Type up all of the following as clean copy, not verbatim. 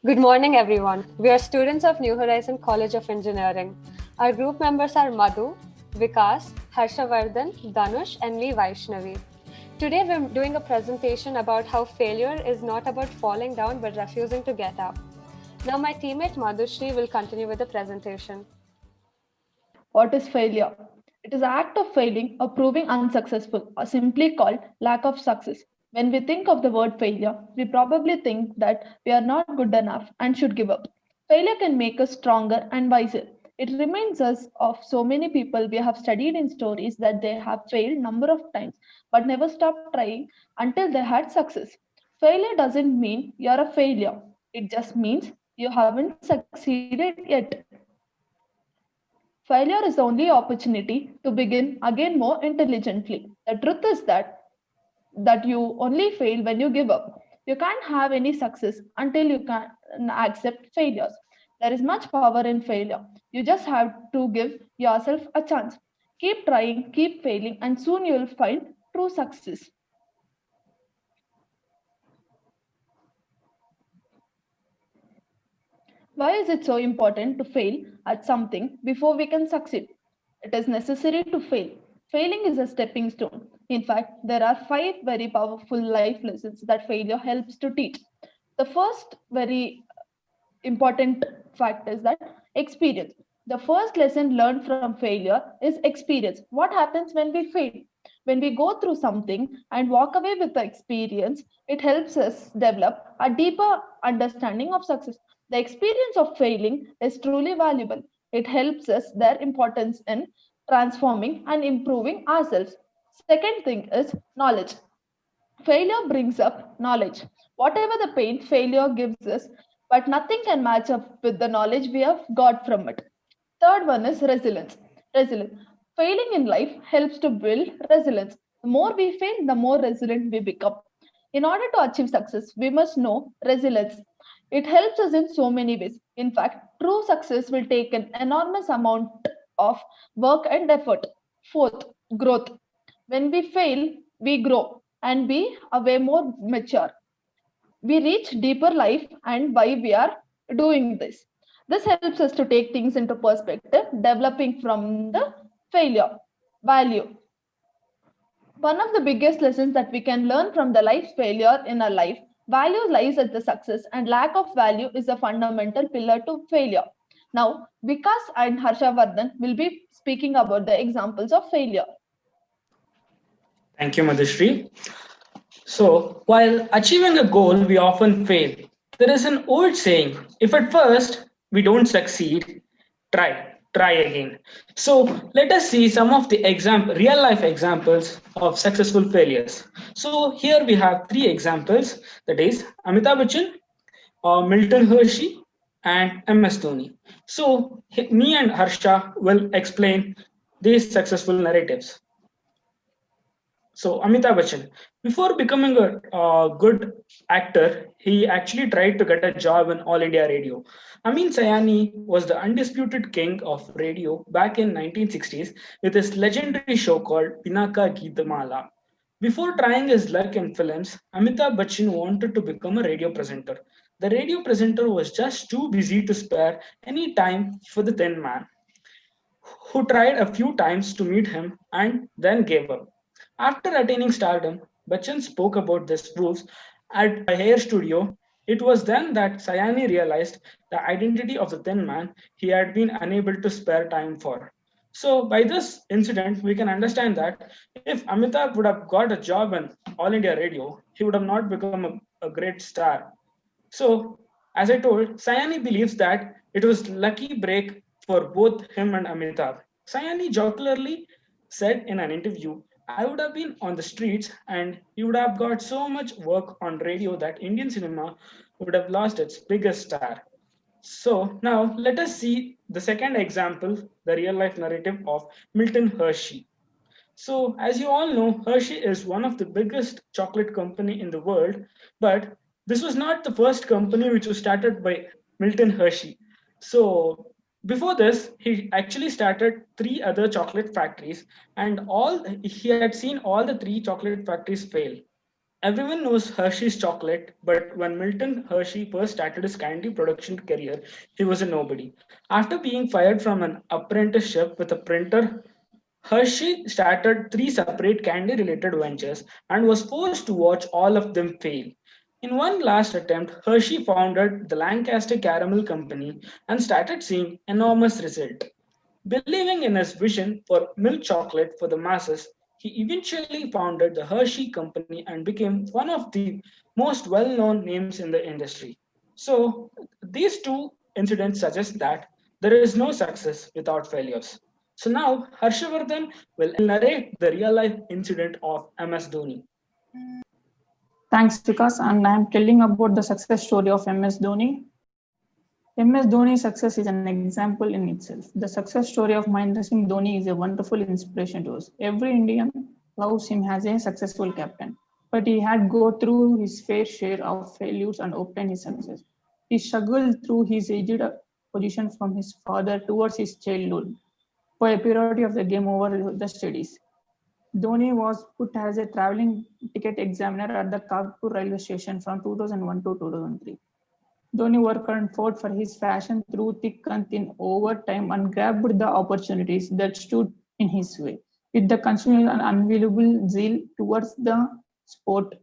Good morning, everyone. We are students of New Horizon College of Engineering. Our group members are Madhu, Vikas, Harshavardhan, Dhanush, and me, Vaishnavi. Today, we're doing a presentation about how failure is not about falling down but refusing to get up. Now, my teammate Madhu Shree will continue with the presentation. What is failure? It is an act of failing or proving unsuccessful, or simply called lack of success. When we think of the word failure, we probably think that we are not good enough and should give up. Failure can make us stronger and wiser. It reminds us of so many people we have studied in stories that they have failed number of times but never stopped trying until they had success. Failure doesn't mean you're a failure. It just means you haven't succeeded yet. Failure is the only opportunity to begin again more intelligently. The truth is that you only fail when you give up. You can't have any success until you can accept failures. There is much power in failure. You just have to give yourself a chance. Keep trying, keep failing, and soon you will find true success. Why is it so important to fail at something before we can succeed? It is necessary to fail. Failing is a stepping stone. In fact, there are five very powerful life lessons that failure helps to teach. The first very important fact is that experience. The first lesson learned from failure is experience. What happens when we fail? When we go through something and walk away with the experience, it helps us develop a deeper understanding of success. The experience of failing is truly valuable. It helps us their importance in transforming and improving ourselves. Second thing is knowledge. Failure brings up knowledge. Whatever the pain failure gives us, but nothing can match up with the knowledge we have got from it. Third one is resilience. Resilience. Failing in life helps to build resilience. The more we fail, the more resilient we become. In order to achieve success, we must know resilience. It helps us in so many ways. In fact, true success will take an enormous amount of work and effort. Fourth, growth. When we fail, we grow and be a way more mature. We reach deeper life and why we are doing this. This helps us to take things into perspective, developing from the failure. Value. One of the biggest lessons that we can learn from the life's failure in our life, value lies at the success and lack of value is a fundamental pillar to failure. Now, Vikas and Harshavardhan will be speaking about the examples of failure. Thank you, Madhu Shree. So, while achieving a goal, we often fail. There is an old saying, if at first we don't succeed, try again. So, let us see some of the real life examples of successful failures. So, here we have three examples, that is Amitabh Bachchan, Milton Hershey, and MS Dhoni. So, me and Harsha will explain these successful narratives. So Amitabh Bachchan, before becoming a good actor, he actually tried to get a job in All India Radio. Amin Sayani was the undisputed king of radio back in 1960s with his legendary show called Pinaka Geetamala. Before trying his luck in films, Amitabh Bachchan wanted to become a radio presenter. The radio presenter was just too busy to spare any time for the thin man, who tried a few times to meet him and then gave up. After attaining stardom, Bachchan spoke about this wolves at a hair studio. It was then that Sayani realized the identity of the thin man he had been unable to spare time for. So, by this incident, we can understand that if Amitabh would have got a job in All India Radio, he would have not become a great star. So, as I told, Sayani believes that it was lucky break for both him and Amitabh. Sayani jocularly said in an interview, I would have been on the streets and you would have got so much work on radio that Indian cinema would have lost its biggest star. So now let us see the second example, the real life narrative of Milton Hershey. So, as you all know, Hershey is one of the biggest chocolate company in the world, but this was not the first company which was started by Milton Hershey. So, before this, he actually started three other chocolate factories, and all he had seen all the three chocolate factories fail. Everyone knows Hershey's chocolate, but when Milton Hershey first started his candy production career, he was a nobody. After being fired from an apprenticeship with a printer, Hershey started three separate candy related ventures and was forced to watch all of them fail. In one last attempt, Hershey founded the Lancaster Caramel Company and started seeing enormous results. Believing in his vision for milk chocolate for the masses, he eventually founded the Hershey Company and became one of the most well known names in the industry. So, these two incidents suggest that there is no success without failures. So, now Harshavardhan will narrate the real life incident of MS Dhoni. Thanks, Vikas. And I'm telling about the success story of MS Dhoni. MS Dhoni's success is an example in itself. The success story of Mahendra Singh Dhoni is a wonderful inspiration to us. Every Indian loves him as a successful captain, but he had go through his fair share of failures and obtained his success. He struggled through his aged position from his father towards his childhood for a period of the game over the studies. Dhoni was put as a traveling ticket examiner at the Kagpur railway station from 2001 to 2003. Dhoni worked and fought for his passion through thick and thin over time and grabbed the opportunities that stood in his way. With the continual and unavailable zeal towards the sport,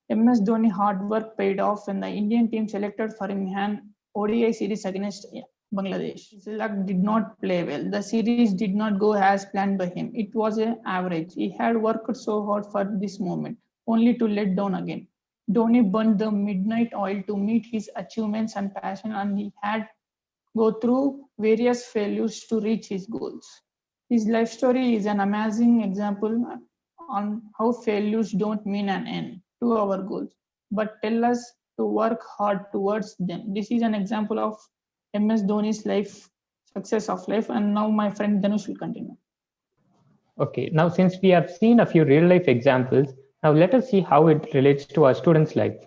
MS Dhoni hard work paid off when the Indian team selected for him an ODI series against Bangladesh. His luck did not play well. The series did not go as planned by him. It was an average. He had worked so hard for this moment, only to let down again. Dhoni burned the midnight oil to meet his achievements and passion, and he had go through various failures to reach his goals. His life story is an amazing example on how failures don't mean an end to our goals, but tell us to work hard towards them. This is an example of MS Dhoni's life, success of life, and now my friend Dhanush will continue. Okay, now since we have seen a few real life examples, now let us see how it relates to our students' life.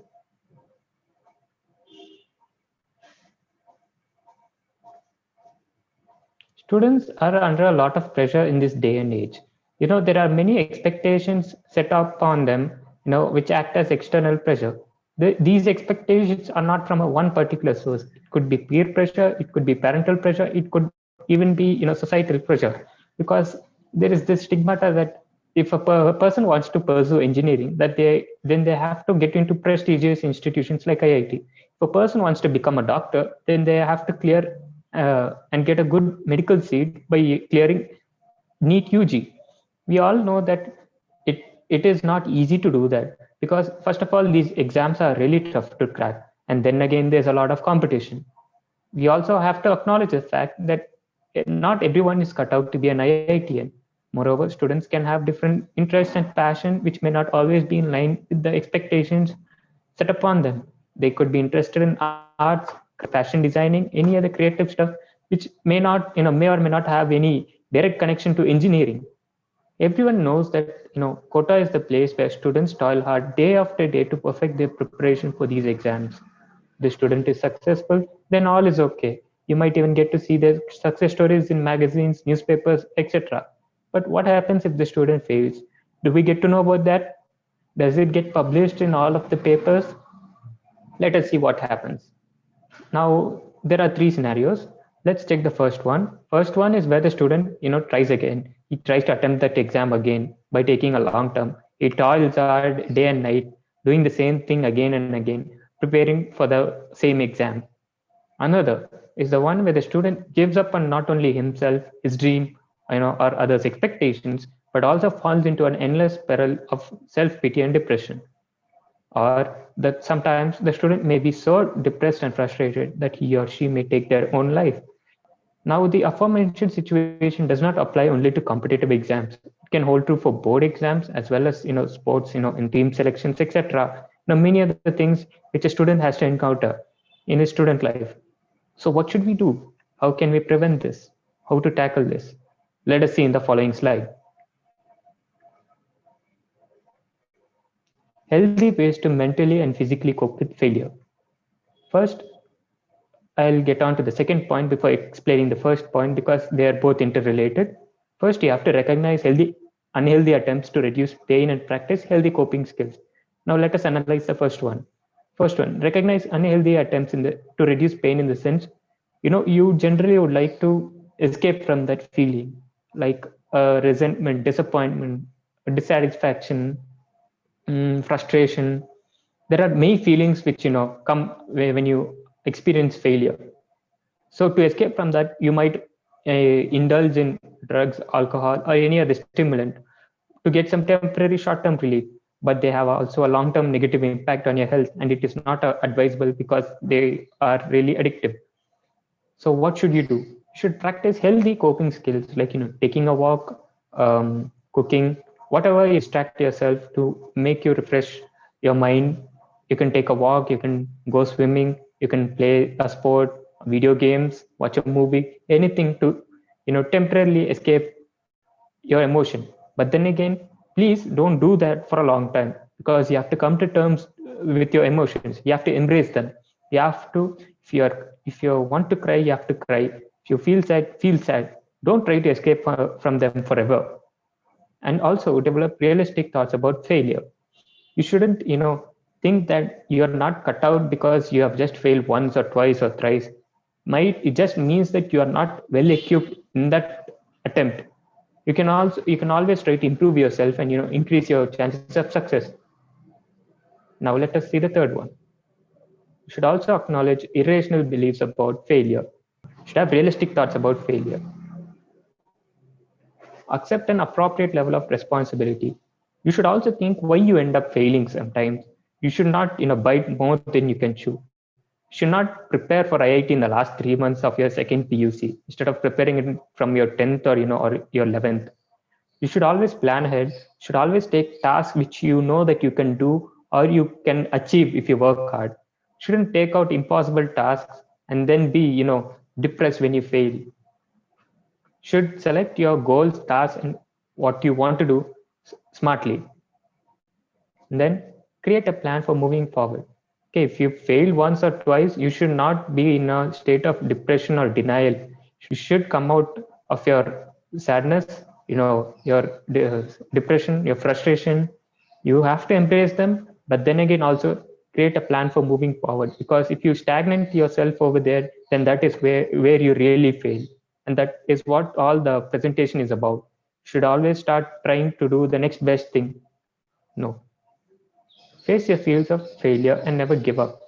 Students are under a lot of pressure in this day and age. There are many expectations set up on them, which act as external pressure. These expectations are not from a one particular source. It could be peer pressure, it could be parental pressure, it could even be, societal pressure. Because there is this stigmata that if a person wants to pursue engineering, then they have to get into prestigious institutions like IIT. If a person wants to become a doctor, then they have to clear and get a good medical seat by clearing NEET UG. We all know that it is not easy to do that because first of all, these exams are really tough to crack. And then again, there's a lot of competition. We also have to acknowledge the fact that not everyone is cut out to be an IITian. Moreover, students can have different interests and passion, which may not always be in line with the expectations set upon them. They could be interested in arts, fashion designing, any other creative stuff, which may or may not have any direct connection to engineering. Everyone knows that quota is the place where students toil hard day after day to perfect their preparation for these exams. The student is successful, then all is okay. You might even get to see their success stories in magazines, newspapers, etc. But what happens if the student fails? Do we get to know about that? Does it get published in all of the papers? Let us see what happens. Now, there are three scenarios. Let's take the first one. First one is where the student, tries again. He tries to attempt that exam again by taking a long term. He toils hard day and night, doing the same thing again and again, preparing for the same exam. Another is the one where the student gives up on not only himself, his dream, or others' expectations, but also falls into an endless spiral of self-pity and depression. Or that sometimes the student may be so depressed and frustrated that he or she may take their own life. Now, the aforementioned situation does not apply only to competitive exams. It can hold true for board exams as well as sports, in team selections, etc. Many other things which a student has to encounter in his student life. So, what should we do? How can we prevent this? How to tackle this? Let us see in the following slide. Healthy ways to mentally and physically cope with failure. First, I'll get on to the second point before explaining the first point because they are both interrelated. First, you have to recognize unhealthy attempts to reduce pain and practice healthy coping skills. Now let us analyze the first one. First one, recognize unhealthy attempts to reduce pain in the sense, you generally would like to escape from that feeling, like resentment, disappointment, dissatisfaction, frustration. There are many feelings which come when you experience failure. So to escape from that, you might indulge in drugs, alcohol, or any other stimulant to get some temporary short-term relief, but they have also a long-term negative impact on your health, and it is not advisable because they are really addictive. So what should you do? You should practice healthy coping skills like taking a walk, cooking, whatever you distract yourself to make you refresh your mind. You can take a walk, you can go swimming, you can play a sport, video games, watch a movie, anything to temporarily escape your emotion. But then again, please don't do that for a long time, because you have to come to terms with your emotions. You have to embrace them. You have to, if you want to cry, you have to cry. If you feel sad. Don't try to escape from them forever. And also develop realistic thoughts about failure. You shouldn't think that you're not cut out because you have just failed once or twice or thrice. It just means that you are not well equipped in that attempt. You can always try to improve yourself and increase your chances of success. Now let us see the third one. You should also acknowledge irrational beliefs about failure. You should have realistic thoughts about failure. Accept an appropriate level of responsibility. You should also think why you end up failing sometimes. You should not bite more than you can chew. You should not prepare for IIT in the last 3 months of your second PUC instead of preparing it from your 10th or or your 11th. You should always plan ahead. You should always take tasks which you know that you can do or you can achieve if you work hard. You shouldn't take out impossible tasks and then be depressed when you fail. Should select your goals, tasks, and what you want to do smartly. And then create a plan for moving forward. Okay, if you failed once or twice, you should not be in a state of depression or denial. You should come out of your sadness, your depression, your frustration. You have to embrace them, but then again also create a plan for moving forward. Because if you stagnate yourself over there, then that is where you really fail. And that is what all the presentation is about. You should always start trying to do the next best thing. No. Face your fears of failure and never give up.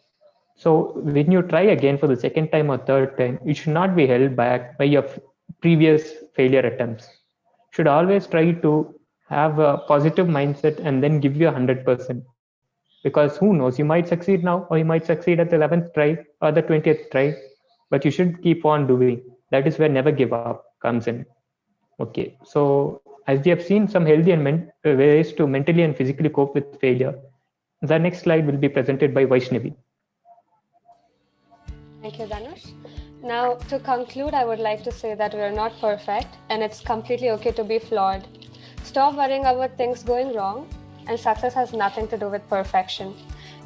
So when you try again for the second time or third time, you should not be held back by your previous failure attempts. You should always try to have a positive mindset and then give you 100%. Because who knows, you might succeed now or you might succeed at the 11th try or the 20th try, but you should keep on doing. That is where never give up comes in. Okay, so as we have seen some healthy and ways to mentally and physically cope with failure, the next slide will be presented by Vaishnavi. Thank you, Dhanush. Now, to conclude, I would like to say that we are not perfect and it's completely okay to be flawed. Stop worrying about things going wrong, and success has nothing to do with perfection.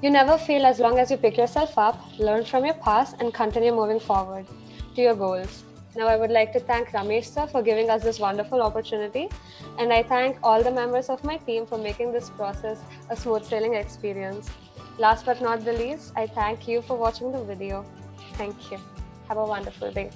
You never fail as long as you pick yourself up, learn from your past, and continue moving forward to your goals. Now, I would like to thank Ramesh sir for giving us this wonderful opportunity, and I thank all the members of my team for making this process a smooth sailing experience. Last but not the least, I thank you for watching the video. Thank you. Have a wonderful day.